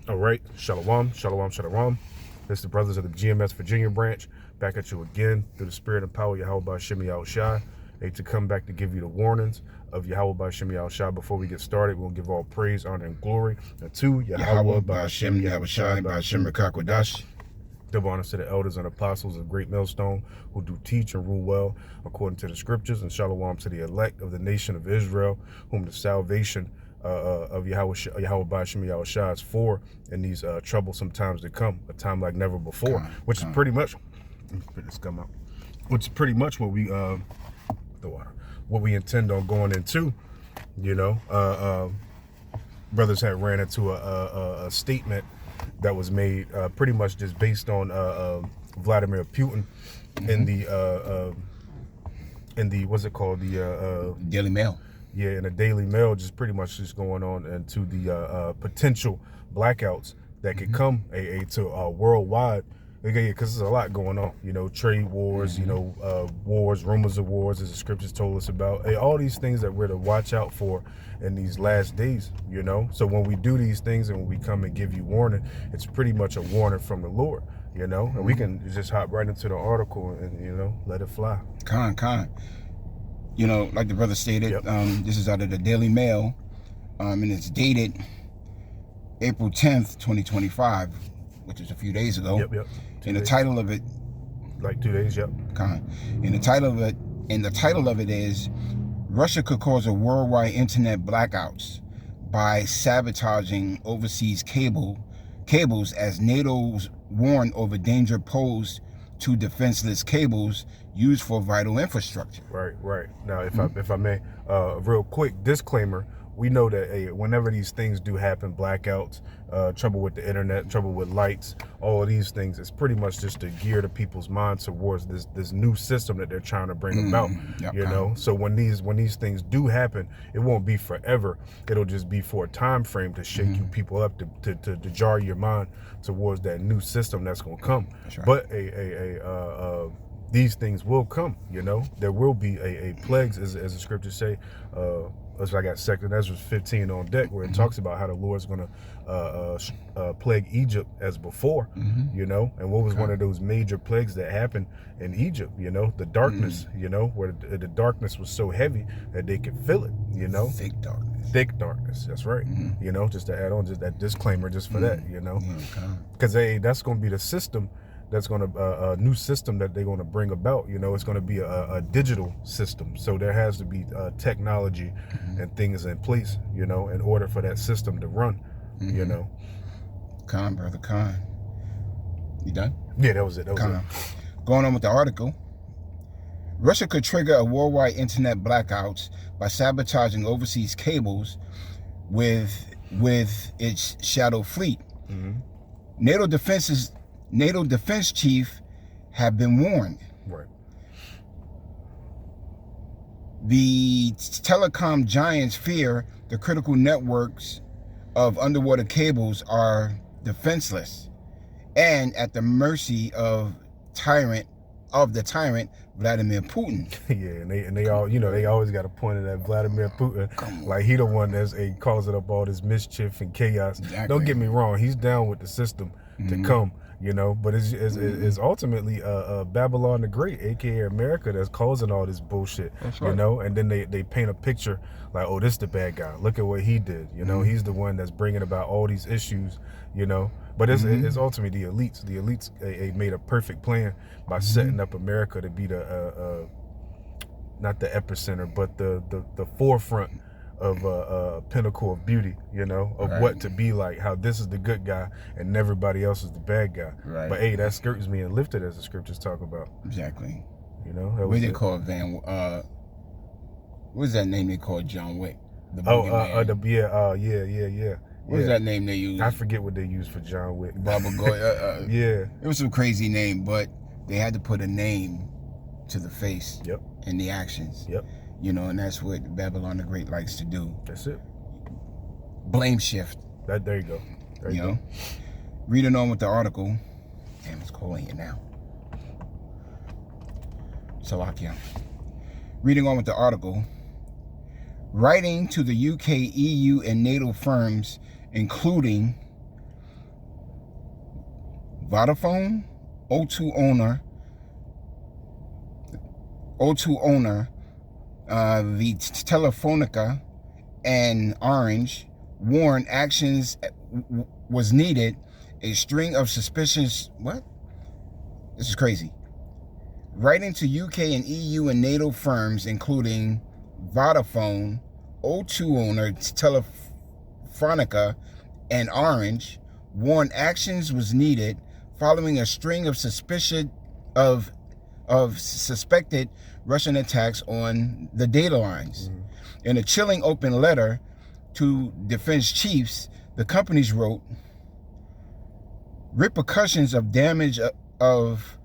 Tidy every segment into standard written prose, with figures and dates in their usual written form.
All right, shalom, shalom, shalom. This is the brothers of the GMS Virginia branch, back at you again through the spirit and power of Yahweh Ba'Shem Yahushai. To come back to give you the warnings of Yahweh Ba'Shem Yahushai. Before we get started, we'll give all praise, honor, and glory to Yahweh Ba'Shem Yahushai Ba'Shem Rekakwadash. Double honors to the elders and apostles of Great Millstone who do teach and rule well according to the scriptures, and shalom to the elect of the nation of Israel, whom the salvation of Yahweh Ba'Shem Yahushai is for in these troublesome times to come, a time like never before, which is pretty much, which is pretty much what we what we intend on going into. You know, brothers had ran into a statement that was made pretty much just based on Vladimir Putin in the what's it called, the Daily Mail. Yeah, in the Daily Mail, just pretty much just going on into the potential blackouts that could come to worldwide. Again, because there's a lot going on, you know, trade wars, you know, wars, rumors of wars, as the scriptures told us about. All these things that we're to watch out for in these last days, you know. So when we do these things and when we come and give you warning, it's pretty much a warning from the Lord, you know. And we can just hop right into the article and, you know, let it fly. Con. You know, like the brother stated, this is out of the Daily Mail, and it's dated April 10th, 2025, which is a few days ago. Yep. And the title of it, like 2 days, Con. And the title of it is Russia could cause a worldwide internet blackouts by sabotaging overseas cables as NATO's warn over danger posed to defenseless cables used for vital infrastructure. Right. Now, if I may, real quick disclaimer: we know that whenever these things do happen, blackouts, trouble with the internet, trouble with lights, all of these things, it's pretty much just to gear the people's minds towards this new system that they're trying to bring about. You know, so when these things do happen, it won't be forever. It'll just be for a time frame to shake you people up, to jar your mind towards that new system that's gonna come. That's right. But these things will come, you know. There will be a plagues, as the scriptures say. As I got 2 Ezra 15 on deck, where it talks about how the Lord's going to plague Egypt as before, you know. And what was one of those major plagues that happened in Egypt, you know? The darkness, you know, where the darkness was so heavy that they could feel it, you know. Thick darkness, that's right. You know, just to add on just that disclaimer just for that, you know. Because that's going to be the system. That's going to a new system that they're going to bring about. You know, it's going to be a digital system. So there has to be technology and things in place, you know, in order for that system to run, you know. Brother Con. You done? Yeah, that was it. Going on with the article. Russia could trigger a worldwide internet blackouts by sabotaging overseas cables with its shadow fleet. NATO defense chief have been warned. Right. The telecom giants fear the critical networks of underwater cables are defenseless and at the mercy of the tyrant Vladimir Putin. Yeah, and they all, you know, they always got a point at that Vladimir Putin, like he the one that's causing up all this mischief and chaos. Exactly. Don't get me wrong, he's down with the system to come. You know, but it's ultimately Babylon the Great, aka America, that's causing all this bullshit. That's right. You know, and then they paint a picture like, oh, this is the bad guy. Look at what he did. You know, he's the one that's bringing about all these issues. You know, but it's ultimately the elites. The elites made a perfect plan by setting up America to be the not the epicenter, but the forefront of pinnacle of beauty, you know, of what to be like, how this is the good guy and everybody else is the bad guy. Right. But hey, that skirt is being lifted, as the scriptures talk about. Exactly. You know, what they call what's that name they call John Wick? Yeah. What is that name they use? I forget what they use for John Wick. Baba Goy. Yeah. It was some crazy name, but they had to put a name to the face. Yep. And the actions. Yep. You know, and that's what Babylon the Great likes to do. That's it. Blame shift. There you go. There you go. Reading on with the article. Damn, it's cold in here now. Salakia. Reading on with the article. Writing to the UK, EU, and NATO firms, including Vodafone, O2 owner, the Telefonica, and Orange warned actions was needed. A string of suspicious, what? This is crazy. Writing to UK and EU and NATO firms, including Vodafone, O2 owner Telefonica, and Orange, warned actions was needed following a string of suspected Russian attacks on the data lines. In a chilling open letter to defense chiefs, the companies wrote, repercussions of damage of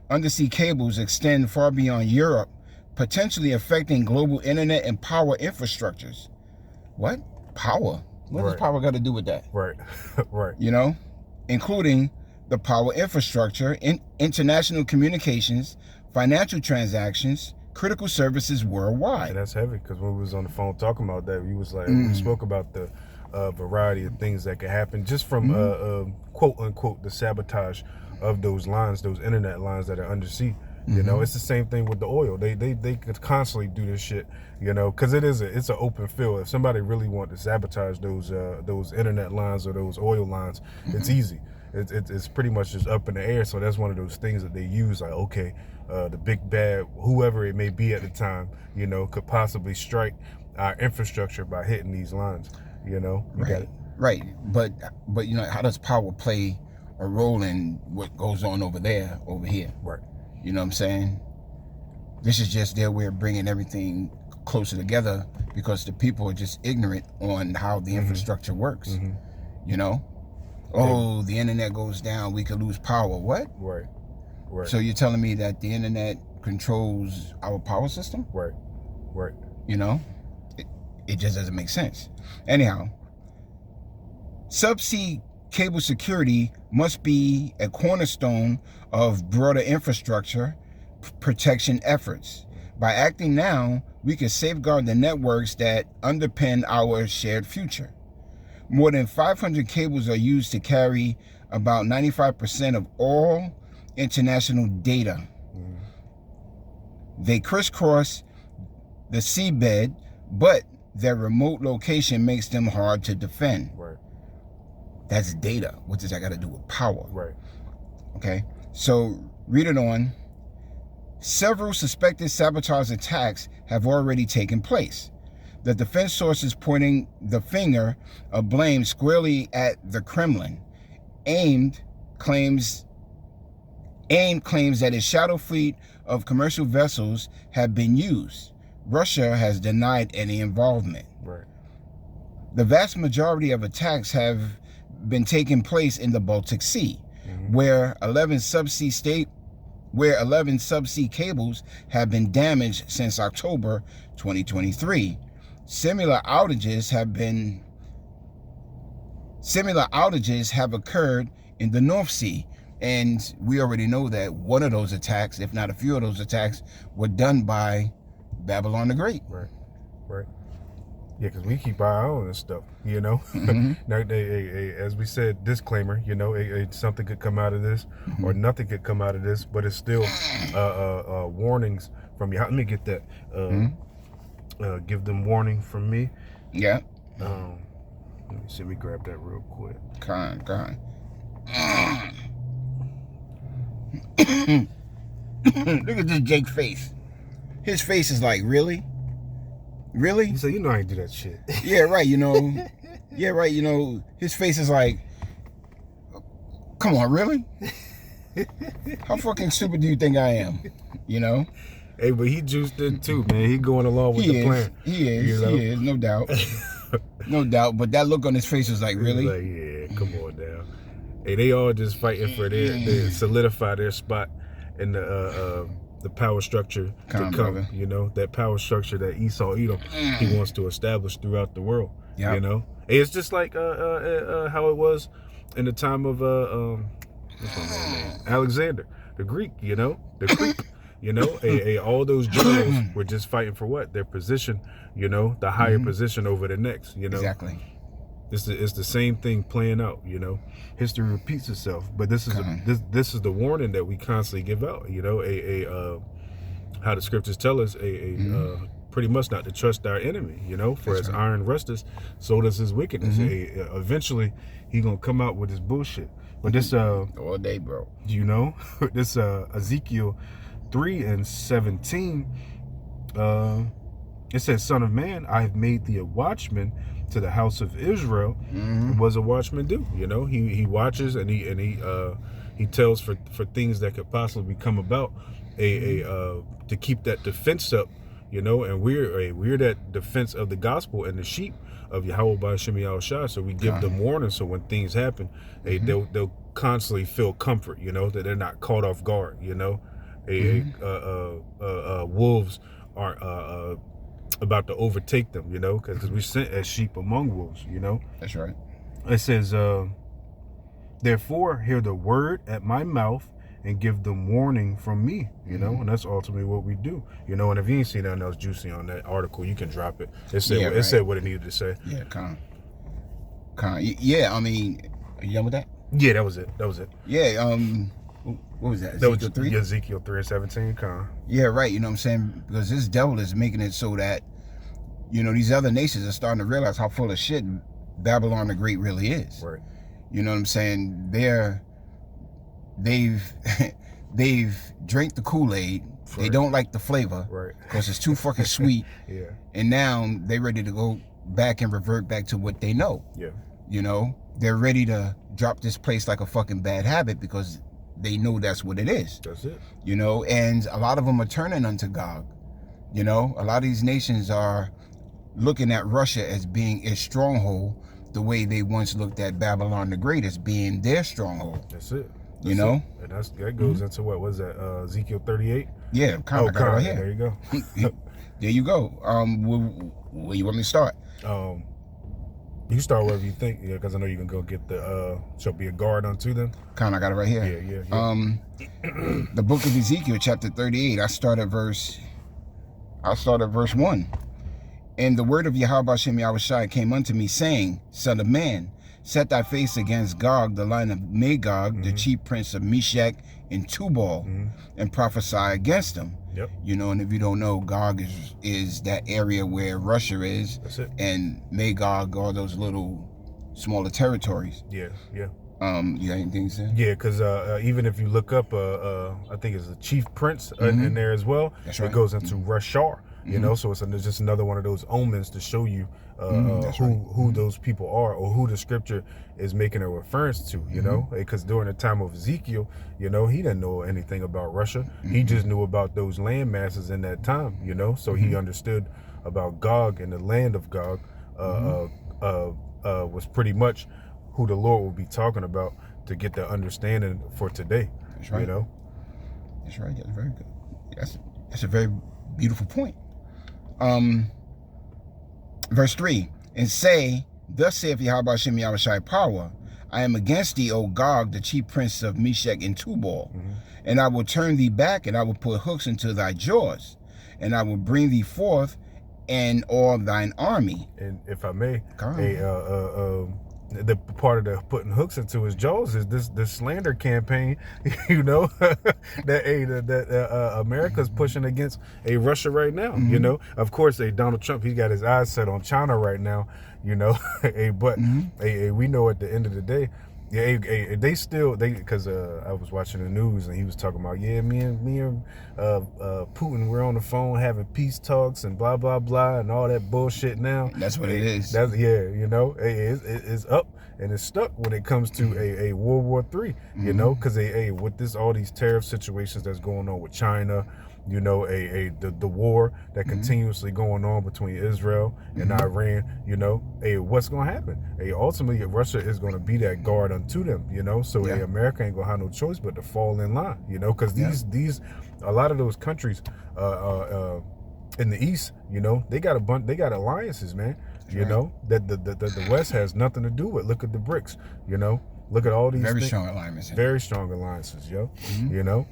undersea cables extend far beyond Europe, potentially affecting global internet and power infrastructures. What? Power? What does power got to do with that? Right. Right. You know, including the power infrastructure, international communications, financial transactions, critical services worldwide. And that's heavy, because when we was on the phone talking about that, we was like, we spoke about the variety of things that could happen just from quote unquote the sabotage of those lines, those internet lines that are undersea. You know, it's the same thing with the oil. They could constantly do this shit, you know, because it's an open field. If somebody really want to sabotage those internet lines or those oil lines, it's easy. It's pretty much just up in the air. So that's one of those things that they use. Like, okay, the big bad, whoever it may be at the time, you know, could possibly strike our infrastructure by hitting these lines. You know, right. But you know, how does power play a role in what goes on over here? Right. You know what I'm saying? This is just their way of bringing everything closer together, because the people are just ignorant on how the infrastructure works. You know? Oh, the internet goes down, we could lose power. What? Right. So you're telling me that the internet controls our power system? Right. You know? It just doesn't make sense. Anyhow, subsea cable security must be a cornerstone of broader infrastructure protection efforts. By acting now, we can safeguard the networks that underpin our shared future. More than 500 cables are used to carry about 95% of all international data. They crisscross the seabed, but their remote location makes them hard to defend. Right. That's data. What does that got to do with power? Right. Okay. So read it on. Several suspected sabotage attacks have already taken place. The defense sources pointing the finger of blame squarely at the Kremlin. AIM claims that its shadow fleet of commercial vessels have been used. Russia has denied any involvement. Right. The vast majority of attacks have been taking place in the Baltic Sea, where 11 subsea cables have been damaged since October 2023. Similar outages have occurred in the North Sea, and we already know that one of those attacks, if not a few of those attacks, were done by Babylon the Great. Right. Yeah, because we keep our eye on this stuff, you know. Now, as we said, disclaimer, you know, something could come out of this, or nothing could come out of this, but it's still warnings from you. Let me get that. Give them warning from me. Yeah. Let me see. Let me grab that real quick. Go on. Look at this Jake face. His face is like, really? Really? So you know I ain't do that shit. Yeah, right. You know. Yeah, right. You know, his face is like, come on, really? How fucking stupid do you think I am? You know. Hey, but he juiced it too, man. He going along with the plan. He is. You know? He is. No doubt. No doubt. But that look on his face was like, really? Like, yeah, come on now. Hey, they all just fighting for their solidify their spot in the power structure to come. Brother. You know, that power structure that Esau Edom he wants to establish throughout the world. Yep. You know, it's just like how it was in the time of what's my name? Alexander the Greek. You know, the Greek. You know, all those generals were just fighting for what? Their position, you know, the higher position over the next, you know. Exactly. It's the same thing playing out. You know, history repeats itself. But this is this is the warning that we constantly give out. You know, how the scriptures tell us pretty much not to trust our enemy. You know, for as iron rusteth, so does his wickedness. Eventually, he gonna come out with his bullshit. But this all day, bro. You know, this Ezekiel 3:17. It says, "Son of man, I have made thee a watchman to the house of Israel." What does a watchman do? You know, he watches and he tells for things that could possibly come about, to keep that defense up. You know, and we're that defense of the gospel and the sheep of Yahweh B'Shem Yahushua. So we give them warning. So when things happen, they'll constantly feel comfort. You know, that they're not caught off guard. You know, wolves aren't about to overtake them. You know, because we sent as sheep among wolves. You know, that's right. It says, "Therefore hear the word at my mouth, and give them warning from me," you know, and that's ultimately what we do, you know. And if you ain't seen nothing else juicy on that article, you can drop it. It said it said what it needed to say. Yeah, yeah. I mean, are you done with that? Yeah, that was it. Yeah. What was that? Ezekiel 3? Yeah, Ezekiel 3:17. Yeah, right. You know what I'm saying? Because this devil is making it so that, you know, these other nations are starting to realize how full of shit Babylon the Great really is. Right. You know what I'm saying? They've drank the Kool-Aid. Right. They don't like the flavor, right? Because it's too fucking sweet. Yeah. And now they ready to go back and revert back to what they know. Yeah. You know, they're ready to drop this place like a fucking bad habit because they know that's what it is. That's it. You know, and a lot of them are turning unto Gog. You know, a lot of these nations are looking at Russia as being a stronghold, the way they once looked at Babylon the Great as being their stronghold. That's it. You know, and that goes into what was that? Ezekiel 38. Yeah, kind of right here. There you go. There you go. Where you want me to start? You start wherever you think, yeah, because I know you can go get the shall be a guard unto them. Kind of got it right here. Yeah. The book of Ezekiel, chapter 38. I start at verse 1. And the word of Yahweh B'Shem Yahushua came unto me, saying, Son of man, set thy face against Gog, the line of Magog, the chief prince of Meshach and Tubal, and prophesy against him. Yep. You know, and if you don't know, Gog is that area where Russia is. That's it. And Magog, all those little smaller territories. Yeah. You got anything to say? Yeah, because even if you look up, I think it's a chief prince in there as well. That's right. It goes into Rashar. You know, so it's just another one of those omens to show you who those people are, or who the scripture is making a reference to, you know, because during the time of Ezekiel, you know, he didn't know anything about Russia. He just knew about those land masses in that time, you know, so he understood about Gog, and the land of Gog was pretty much who the Lord will be talking about to get the understanding for today. That's right. You know? That's right. That's very good. That's a very beautiful point. Verse 3, and say, Thus saith Yahweh B'Shem Yahushua power, I am against thee, O Gog, the chief prince of Meshach and Tubal, and I will turn thee back, and I will put hooks into thy jaws, and I will bring thee forth and all thine army. And if I may, the part of the putting hooks into his jaws is this slander campaign, you know, that America's pushing against Russia right now. You know, of course, Donald Trump, he's got his eyes set on China right now, you know, but we know at the end of the day, because I was watching the news and he was talking about, me and Putin, we're on the phone having peace talks and blah blah blah and all that bullshit now. That's what it is. You know, it's up and it's stuck when it comes to a World War III. You know, because with all these tariff situations that's going on with China. You know, the war that continuously going on between Israel and Iran, you know, what's going to happen? Ultimately, Russia is going to be that guard unto them, you know, so America ain't going to have no choice but to fall in line, you know, because a lot of those countries in the East, you know, they got alliances, man, you know, that the West has nothing to do with. Look at the BRICS, you know, look at all these strong alliances. Very strong alliances, you know.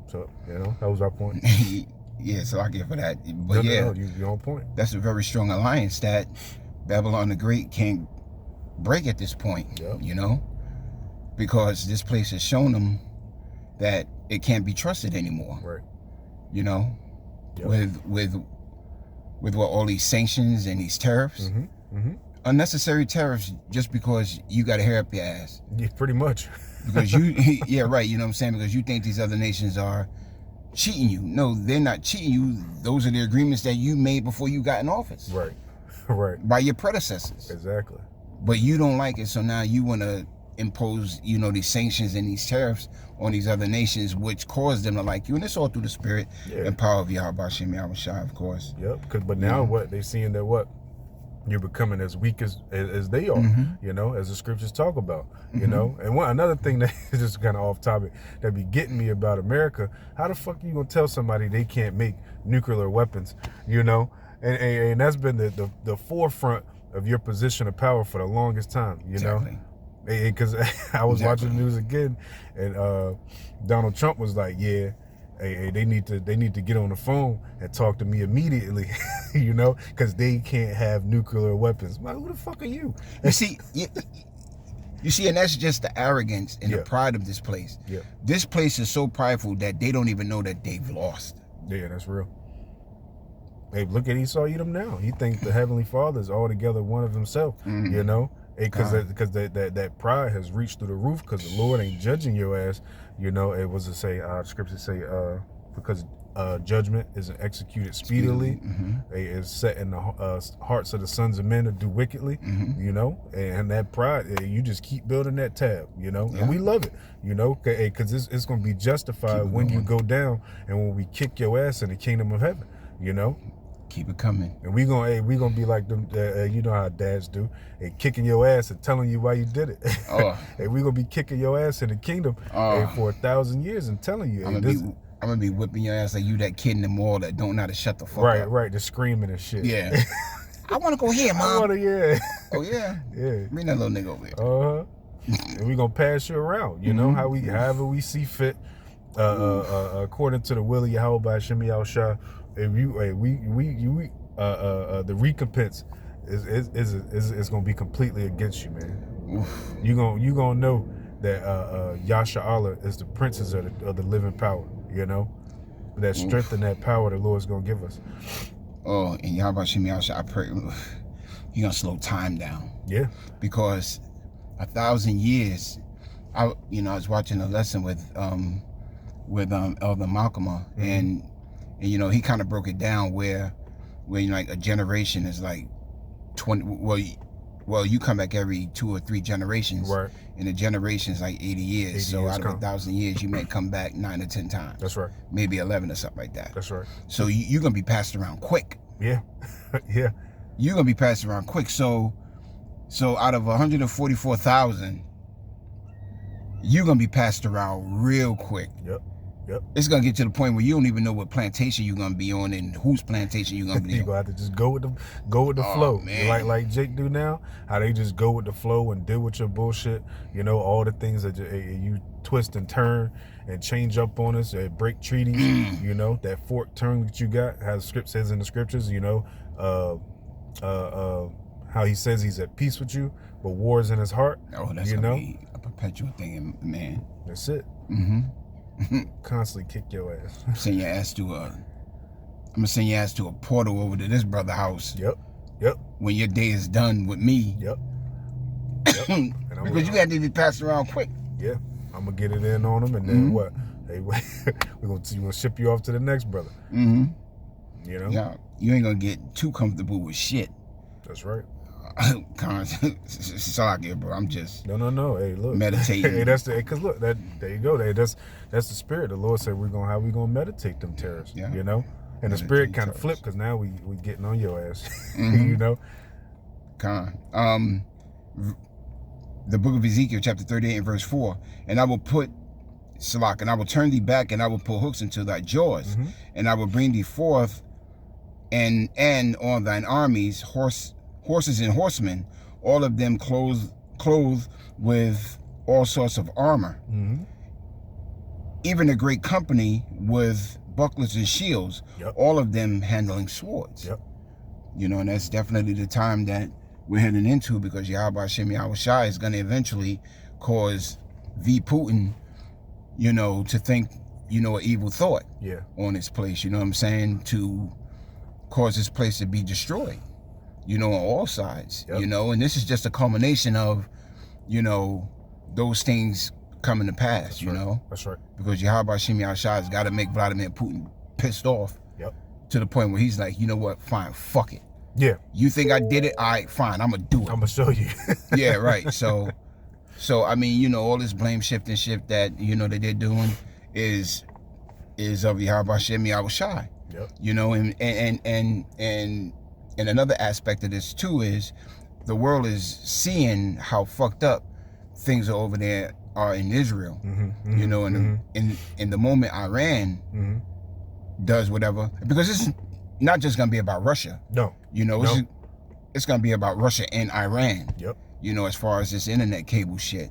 So, you know, that was our point. Yeah, so I get for that. But you're on point. That's a very strong alliance that Babylon the Great can't break at this point. Yep. You know, because this place has shown them that it can't be trusted anymore. Right. You know, Yep. with what, all these sanctions and these tariffs, unnecessary tariffs, just because you got a hair up your ass. Yeah, pretty much. Because you, yeah, right. You know what I'm saying? Because you think these other nations are cheating you. No, they're not cheating you. Those are the agreements that you made before you got in office. Right. Right. By your predecessors. Exactly. But you don't like it, so now you want to impose, you know, these sanctions and these tariffs on these other nations, which cause them to like you. And it's all through the spirit and power of Yahweh Shem Yahweh Shai, of course. Yep. But now what they seeing that what you're becoming as weak as they are, you know, as the scriptures talk about, you know. And another thing that is just kind of off topic that be getting me about America, how the fuck are you gonna tell somebody they can't make nuclear weapons, you know? And that's been the forefront of your position of power for the longest time, you know. Because I was watching the news again, and Donald Trump was like, "Yeah, hey, they need to get on the phone and talk to me immediately," you know, because they can't have nuclear weapons. I'm like, who the fuck are you? You see, and that's just the arrogance and the pride of this place. Yeah, this place is so prideful that they don't even know that they've lost. Yeah, that's real. Hey, look at Esau Edom now. He thinks the Heavenly Father is altogether one of himself, you know. Because that pride has reached through the roof, because the Lord ain't judging your ass, you know. It was to say, scriptures say, because judgment is executed speedily, it is set in the hearts of the sons of men to do wickedly, you know. And that pride, you just keep building that tab, you know. And we love it, you know, because it's going to be justified when you go down and when we kick your ass in the kingdom of heaven, you know. Keep it coming. And we gonna be like them, you know how dads do, kicking your ass and telling you why you did it. And we gonna be kicking your ass in the kingdom for 1,000 years and telling you. I'm gonna be whipping your ass like you that kid in the mall that don't know how to shut the fuck up. Right, just screaming and shit. Yeah. I want to go here, Mom. I want to, yeah. Oh yeah. Yeah. Bring that little nigga over here. And we gonna pass you around. You know however we see fit, according to the will of Yahweh Shem Yahweh Shai. If you, the recompense is gonna be completely against you, man. Oof. You gonna know that Yasha Allah is the princess of the living power. You know, that strength and that power the Lord's gonna give us. Oh, and Yahweh Shem Yahweh Shai, I pray you're gonna slow time down. Yeah. Because 1,000 years, I was watching a lesson with Elder Malcolm, and you know, he kind of broke it down where you know, like a generation is like 20. Well, you come back every 2 or 3 generations, right? And a generation is like 80 years. So out of 1,000 years, you may come back 9 or 10 times. That's right. Maybe 11 or something like that. That's right. So you're gonna be passed around quick. Yeah, yeah. You're gonna be passed around quick. So out of 144,000, you're gonna be passed around real quick. Yep. It's gonna get to the point where you don't even know what plantation you're gonna be on and whose plantation you're gonna be on. You're gonna have to just go with the flow. Man. Like Jake do now, how they just go with the flow and deal with your bullshit. You know, all the things that you twist and turn and change up on us, break treaties. You know, that fork turn that you got, how the script says in the scriptures. You know, how he says he's at peace with you, but war is in his heart. Oh, that's gonna be a perpetual thing, man. That's it. Constantly kick your ass. I'm gonna send your ass to a portal over to this brother house. Yep. When your day is done with me. Yep. Because you got to be passed around quick. Yeah. I'm gonna get it in on them, and then what? Hey, we're gonna ship you off to the next brother. You know. Yeah. You ain't gonna get too comfortable with shit. That's right. Sorry, bro. I'm just no. Hey, look, meditating. Hey, because look, there you go. That's the spirit. The Lord said how we gonna meditate them terrors. Yeah. You know, and the spirit kind of flipped because now we getting on your ass. You know. The book of Ezekiel, chapter 38 and verse 4, and I will put Salak, and I will turn thee back, and I will put hooks into thy jaws, and I will bring thee forth, and on thine armies horses and horsemen, all of them clothed with all sorts of armor. Even a great company with bucklers and shields, all of them handling swords. Yep. You know, and that's definitely the time that we're heading into, because Yahweh Hashem Yahweh Shai is going to eventually cause V. Putin, you know, to think, you know, an evil thought on this place, you know what I'm saying, to cause this place to be destroyed, you know, on all sides, you know, and this is just a culmination of, you know, those things coming to pass, you know. That's right. Because Yahweh Hashem Yahweh Shai has got to make Vladimir Putin pissed off to the point where he's like, you know what, fine, fuck it. Yeah. You think I did it? All right, fine, I'm going to do it. I'm going to show you. Yeah, right. So, I mean, you know, all this blame shifting shit that, you know, that they're doing is of Yahweh Hashem Yahweh Shai. Yep. You know, and another aspect of this too is the world is seeing how fucked up things are over there are in Israel. You know, and in the moment Iran does whatever, because it's not just gonna be about Russia. No. You know, it's gonna be about Russia and Iran. Yep. You know, as far as this internet cable shit.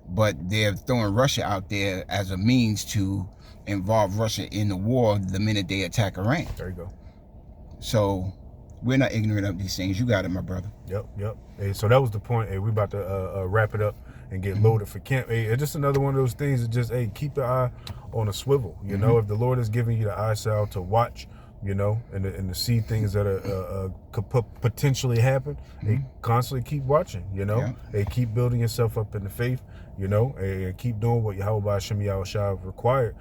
But they're throwing Russia out there as a means to involve Russia in the war the minute they attack Iran. There you go. So we're not ignorant of these things. You got it, my brother. Yep. Hey, so that was the point. Hey, we about to wrap it up and get loaded for camp. Hey, it's just another one of those things that just, hey, keep your eye on a swivel. You know, if the Lord is giving you the eyesight to watch, you know, and to see things that could potentially happen, hey, constantly keep watching, you know. Hey, keep building yourself up in the faith, you know, and keep doing what Yahweh Hashem Yahweh Shai required,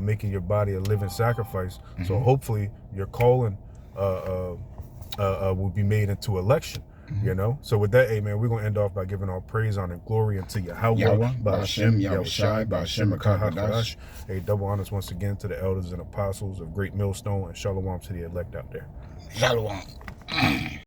making your body a living sacrifice. So hopefully your calling will be made into election, you know. So with that, hey man, we're gonna end off by giving all praise, honor, and glory unto Yahweh, Ba'ashem, Yahweh Shai, Ba'ashem HaKadosh. Hey, double honors once again to the elders and apostles of Great Millstone, and shalom to the elect out there. Shalom.